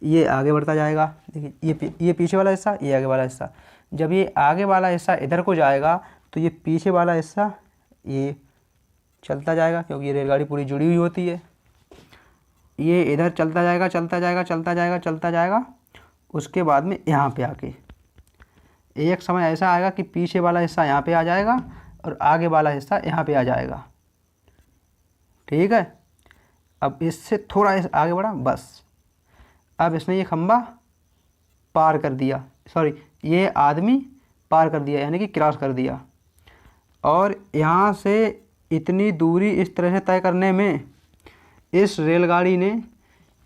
S1: ये आगे बढ़ता जाएगा। देखिए ये पीछे वाला हिस्सा, ये आगे वाला हिस्सा। जब ये आगे वाला हिस्सा इधर को जाएगा तो ये पीछे वाला हिस्सा ये चलता जाएगा, क्योंकि ये रेलगाड़ी पूरी जुड़ी हुई होती है। ये इधर चलता जाएगा चलता जाएगा चलता जाएगा चलता जाएगा। उसके बाद में यहाँ पे आके एक समय ऐसा आएगा कि पीछे वाला हिस्सा यहाँ पे आ जाएगा और आगे वाला हिस्सा यहाँ पे आ जाएगा। ठीक है, अब इससे थोड़ा आगे बढ़ा, बस अब इसने ये खंभा पार कर दिया, सॉरी ये आदमी पार कर दिया, यानी कि क्रॉस कर दिया। और यहाँ से इतनी दूरी इस तरह से तय करने में इस रेलगाड़ी ने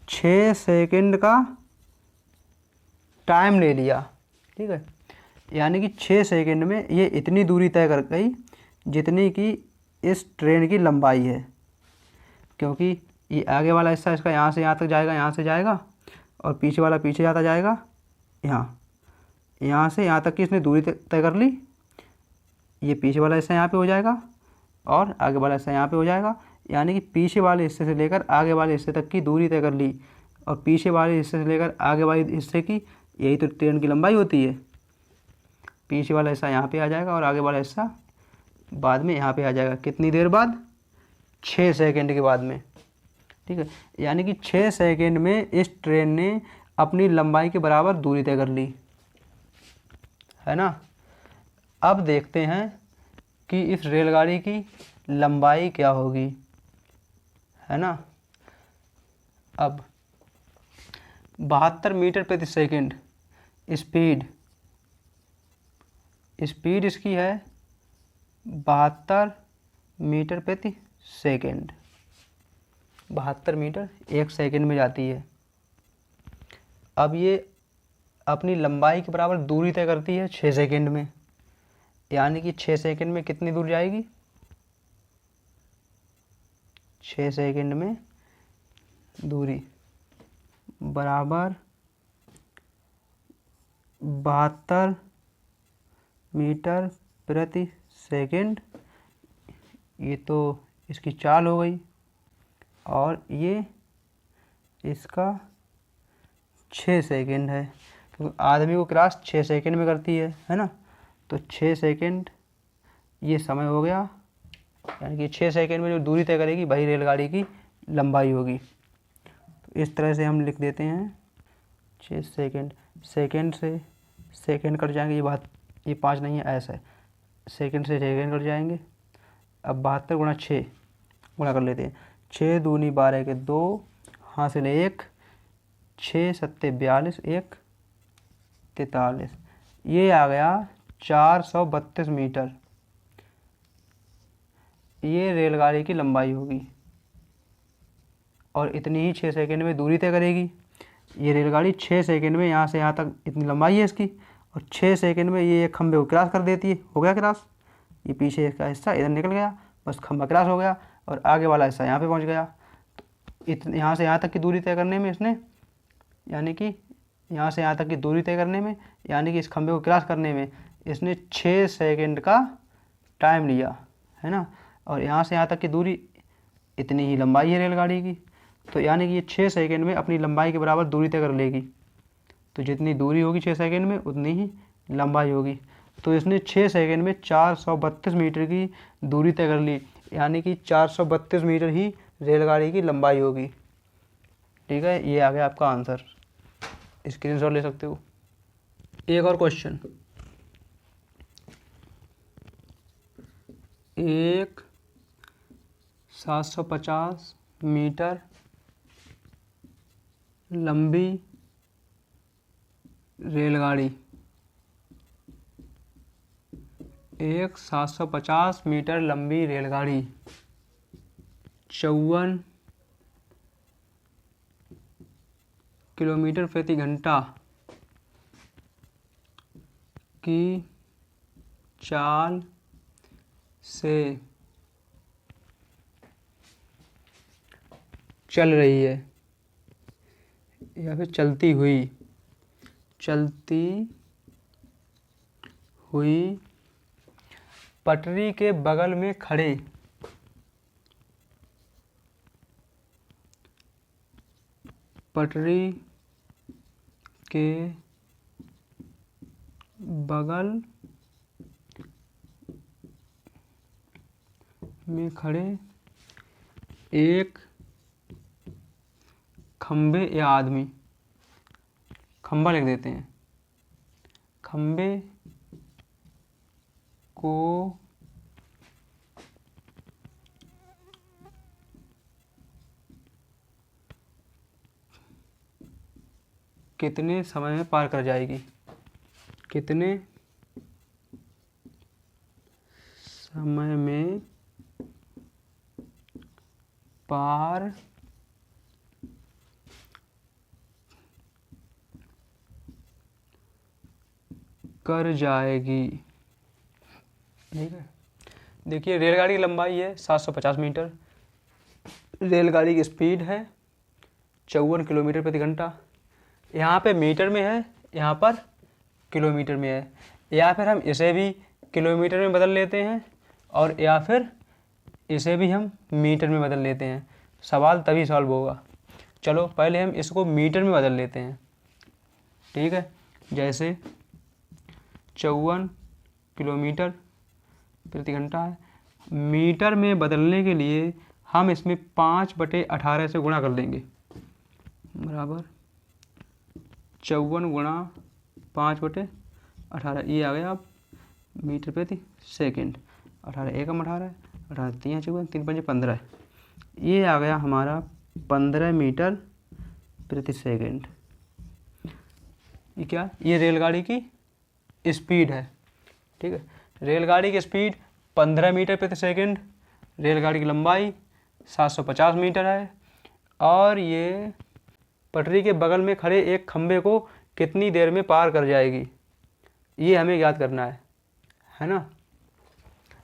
S1: 6 सेकंड का टाइम ले लिया। ठीक है, यानी कि 6 सेकंड में ये इतनी दूरी तय कर गई जितनी कि इस ट्रेन की लंबाई है। क्योंकि ये आगे वाला हिस्सा इसका यहाँ से यहाँ तक जाएगा, यहाँ से जाएगा, और पीछे वाला पीछे जाता जाएगा यहाँ से यहाँ तक की इसने दूरी तय कर ली। ये पीछे वाला हिस्सा यहाँ पे हो जाएगा और आगे वाला हिस्सा यहाँ पे हो जाएगा, यानी कि पीछे वाले हिस्से से लेकर आगे वाले हिस्से तक की दूरी तय कर ली। और पीछे वाले हिस्से से लेकर आगे वाले हिस्से की, यही तो ट्रेन की लंबाई होती है। पीछे वाला हिस्सा यहाँ पे आ जाएगा और आगे वाला हिस्सा बाद में यहाँ पे आ जाएगा। कितनी देर बाद? 6 सेकंड के बाद में। ठीक है, यानी कि 6 सेकंड में इस ट्रेन ने अपनी लंबाई के बराबर दूरी तय कर ली, है ना। अब देखते हैं कि इस रेलगाड़ी की लंबाई क्या होगी, है ना। अब 72 मीटर प्रति सेकंड स्पीड इसकी है 72 मीटर प्रति सेकंड। 72 मीटर 1 सेकंड में जाती है। अब ये अपनी लंबाई के बराबर दूरी तय करती है 6 सेकंड में, यानी कि 6 सेकंड में कितनी दूर जाएगी? 6 सेकंड में दूरी बराबर 72 मीटर प्रति सेकंड। ये तो इसकी चाल हो गई, और ये इसका 6 सेकंड है, क्योंकि आदमी को क्रॉस 6 सेकंड में करती है ना। तो 6 सेकंड ये समय हो गया, यानी कि 6 सेकंड में जो दूरी तय करेगी वही रेलगाड़ी की लंबाई होगी। तो इस तरह से हम लिख देते हैं 6 सेकंड। सेकंड से सेकंड कट जाएंगे, ये 5 नहीं है, ऐसा है। सेकंड से सेकंड कट जाएंगे। अब 72 गुणा 6 गुणा कर लेते हैं। 6 दूनी 12 के 2, हासिल 1, 6 सत्ते 42, 1 43। ये आ गया 432 मीटर। ये रेलगाड़ी की लंबाई होगी, और इतनी ही 6 सेकंड में दूरी तय करेगी। ये रेलगाड़ी 6 सेकंड में यहाँ से यहाँ तक इतनी लंबाई है इसकी, और 6 सेकंड में ये एक खंभे को क्रॉस कर देती है। हो गया क्रॉस, ये पीछे का हिस्सा इधर निकल गया, बस खंभा क्रॉस हो गया, और आगे वाला हिस्सा यहाँ पे पहुँच गया। तो इतने यहाँ से यहाँ तक की दूरी तय करने में इसने, यानी कि यहाँ से यहाँ तक की दूरी तय करने में, यानी कि इस खंभे को क्रॉस करने में इसने 6 सेकंड का टाइम लिया, है ना। और यहाँ से यहाँ तक की दूरी, इतनी ही लंबाई है रेलगाड़ी की। तो यानी कि ये 6 सेकंड में अपनी लंबाई के बराबर दूरी तय कर लेगी। तो जितनी दूरी होगी 6 सेकंड में, उतनी ही लंबाई होगी। तो इसने 6 सेकंड में 432 मीटर की दूरी तय कर ली, यानी कि 432 मीटर ही रेलगाड़ी की लंबाई होगी। ठीक है, ये आ गया आपका आंसर। स्क्रीनशॉट ले सकते हो। एक और क्वेश्चन, एक 750 मीटर लंबी रेलगाड़ी, एक 750 मीटर लंबी रेलगाड़ी 54 किलोमीटर प्रति घंटा की चाल से चल रही है, या फिर चलती हुई पटरी के बगल में खड़े पटरी के बगल में खड़े एक खंबे या आदमी, खंबा लिख देते हैं, खंबे को कितने समय में पार कर जाएगी, कितने समय में पार कर जाएगी। ठीक है, देखिए रेलगाड़ी की लंबाई है 750 मीटर, रेलगाड़ी की स्पीड है 54 किलोमीटर प्रति घंटा। यहाँ पे मीटर में है, यहाँ पर किलोमीटर में है, या फिर हम इसे भी किलोमीटर में बदल लेते हैं और या फिर इसे भी हम मीटर में बदल लेते हैं। सवाल तभी सॉल्व होगा। चलो पहले हम इसको मीटर में बदल लेते हैं। ठीक है, जैसे 54 किलोमीटर प्रति घंटा है, मीटर में बदलने के लिए हम इसमें 5/18 से गुणा कर देंगे, बराबर 54 गुणा 5/18, ये आ गया अब मीटर प्रति सेकंड। 18 एकम 18, 18 3 54, 3 5 15, ये आ गया हमारा 15 मीटर प्रति सेकंड। ये क्या, ये रेलगाड़ी की स्पीड है। ठीक है, रेलगाड़ी की स्पीड 15 मीटर प्रति सेकंड, रेलगाड़ी की लंबाई 750 मीटर है, और ये पटरी के बगल में खड़े एक खंबे को कितनी देर में पार कर जाएगी, ये हमें याद करना है ना।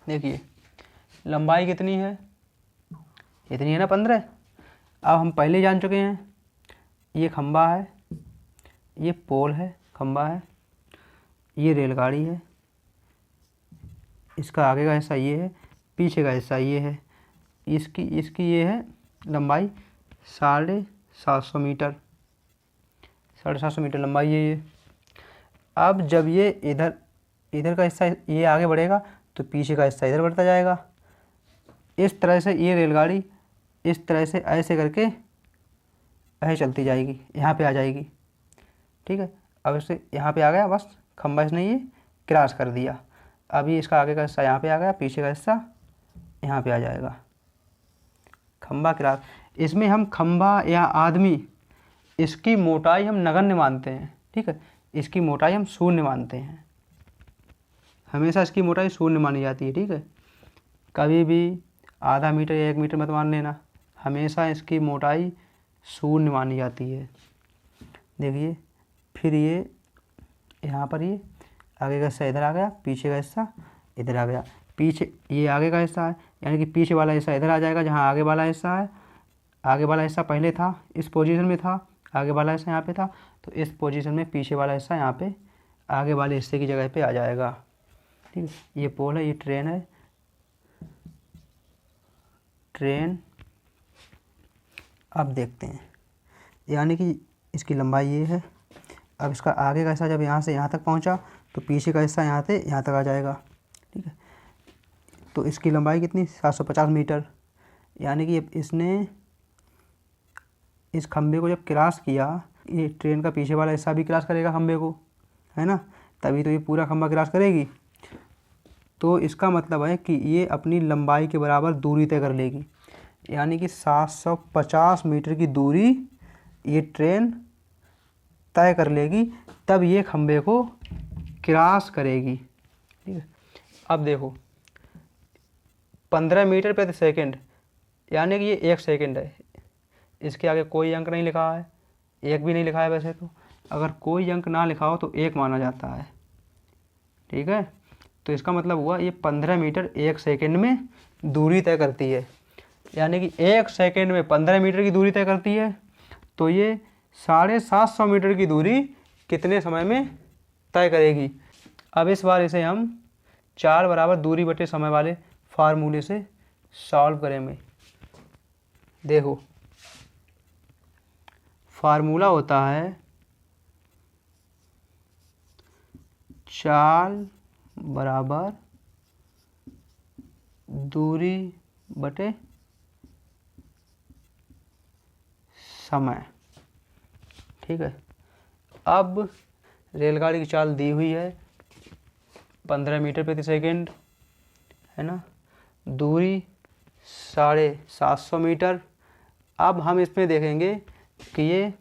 S1: देखिए लंबाई कितनी है, इतनी है ना 15। अब हम पहले जान चुके हैं, ये खंबा है, ये पोल है, खंबा है, ये रेलगाड़ी है, इसका आगे का हिस्सा ये है, पीछे का हिस्सा ये है, इसकी ये है लंबाई 750 मीटर, 750 मीटर लंबाई है ये। अब जब ये इधर का हिस्सा ये आगे बढ़ेगा तो पीछे का हिस्सा इधर बढ़ता जाएगा। इस तरह से ये रेलगाड़ी इस तरह से ऐसे करके ऐसे चलती जाएगी, यहाँ पे आ जाएगी। ठीक है, अब इससे यहाँ पे आ गया, बस खंबा इसने ये क्रॉस कर दिया। अभी इसका आगे का हिस्सा यहाँ पे आ गया, पीछे का हिस्सा यहाँ पे आ जाएगा, खंबा क्रॉस। इसमें हम खंबा या आदमी, इसकी मोटाई हम नगण्य मानते हैं। ठीक है, इसकी मोटाई हम शून्य मानते हैं, हमेशा इसकी मोटाई शून्य मानी जाती है। ठीक है, कभी भी आधा मीटर या 1 मीटर मत मान लेना, हमेशा इसकी मोटाई शून्य मानी जाती है। देखिए फिर ये यहाँ पर ये आगे का हिस्सा इधर आ गया, पीछे का हिस्सा इधर आ गया। पीछे ये आगे का हिस्सा है, यानी कि पीछे वाला हिस्सा इधर आ जाएगा जहाँ आगे वाला हिस्सा है। आगे वाला हिस्सा पहले था इस पोजीशन में था, आगे वाला हिस्सा यहाँ पे था, तो इस पोजीशन में पीछे वाला हिस्सा यहाँ पे आगे वाले हिस्से की जगह पे आ जाएगा। ठीक है, ये पोल है, ये ट्रेन है, ट्रेन। अब देखते हैं, यानी कि इसकी लंबाई ये है। अब इसका आगे का हिस्सा जब यहाँ से यहाँ तक पहुँचा तो पीछे का हिस्सा यहाँ से यहाँ तक आ जाएगा। ठीक है, तो इसकी लंबाई कितनी, 750 मीटर। यानी कि इसने इस खंबे को जब क्रॉस किया, ये ट्रेन का पीछे वाला हिस्सा भी क्रॉस करेगा खंबे को, है ना, तभी तो ये पूरा खंबा क्रॉस करेगी। तो इसका मतलब है कि ये अपनी लंबाई के बराबर दूरी तय कर लेगी, यानी कि 750 मीटर की दूरी ये ट्रेन तय कर लेगी, तब ये खंबे को क्रॉस करेगी। ठीक है, अब देखो 15 मीटर प्रति सेकंड, यानी कि ये 1 सेकंड है। इसके आगे कोई अंक नहीं लिखा है, 1 भी नहीं लिखा है वैसे तो, अगर कोई अंक ना लिखा हो तो 1 माना जाता है। ठीक है, तो इसका मतलब हुआ ये 15 मीटर 1 सेकंड में दूरी तय करती है, यानी कि 1 सेकंड में 15 मीटर की दूरी तय करती है। तो ये 750 मीटर की दूरी कितने समय में तय करेगी। अब इस बार इसे हम 4 बराबर दूरी बटे समय वाले फार्मूले से सॉल्व करेंगे। देखो फार्मूला होता है 4 बराबर दूरी बटे समय। ठीक है, अब रेलगाड़ी की चाल दी हुई है 15 मीटर प्रति सेकंड, है ना, दूरी 750 मीटर। अब हम इसमें देखेंगे कि ये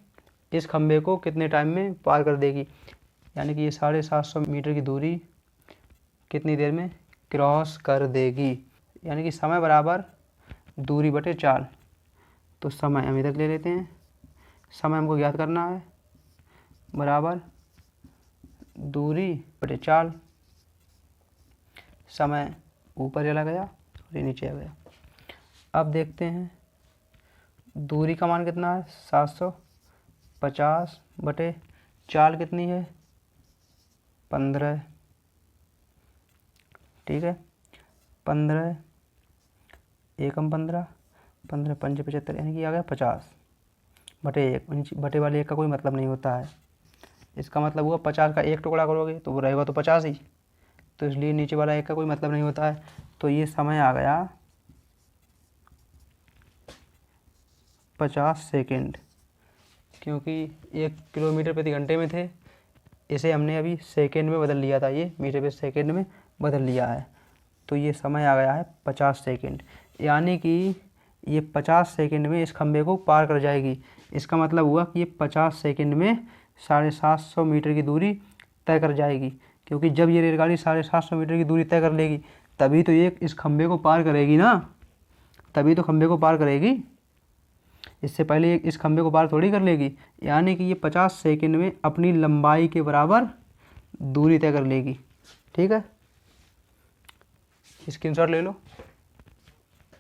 S1: इस खंभे को कितने टाइम में पार कर देगी, यानी कि ये 750 मीटर की दूरी कितनी देर में क्रॉस कर देगी, यानी कि समय बराबर दूरी बटे चाल। तो समय हम इधर ले लेते हैं, समय हमको ज्ञात करना है, बराबर दूरी बटे चाल। समय ऊपर चला गया और ये नीचे आ गया। अब देखते हैं दूरी का मान कितना है, 750 बटे चाल कितनी है, 15। ठीक है, 15 एकम 15, 15 पंजे 75, यानी कि आ गया 50 बटे 1। बटे वाले 1 का कोई मतलब नहीं होता है, इसका मतलब हुआ 50 का 1 टुकड़ा करोगे तो वो रहेगा तो 50 ही, तो इसलिए नीचे वाला 1 का कोई मतलब नहीं होता है। तो ये समय आ गया 50 सेकेंड, क्योंकि 1 किलोमीटर प्रति घंटे में थे, इसे हमने अभी सेकेंड में बदल लिया था, ये मीटर प्रति सेकेंड में बदल लिया है। तो ये समय आ गया है 50 सेकेंड, यानी कि ये 50 सेकेंड में इस खंभे को पार कर जाएगी। इसका मतलब हुआ कि ये 50 सेकेंड में 750 मीटर की दूरी तय कर जाएगी, क्योंकि जब ये रेलगाड़ी 750 मीटर की दूरी तय कर लेगी तभी तो ये इस खंभे को पार करेगी ना, तभी तो खंभे को पार करेगी, इससे पहले ये इस खंभे को पार थोड़ी कर लेगी। यानी कि ये 50 सेकेंड में अपनी लंबाई के बराबर दूरी तय कर लेगी। ठीक है, स्क्रीनशॉट ले लो।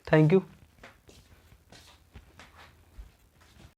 S1: Thank you.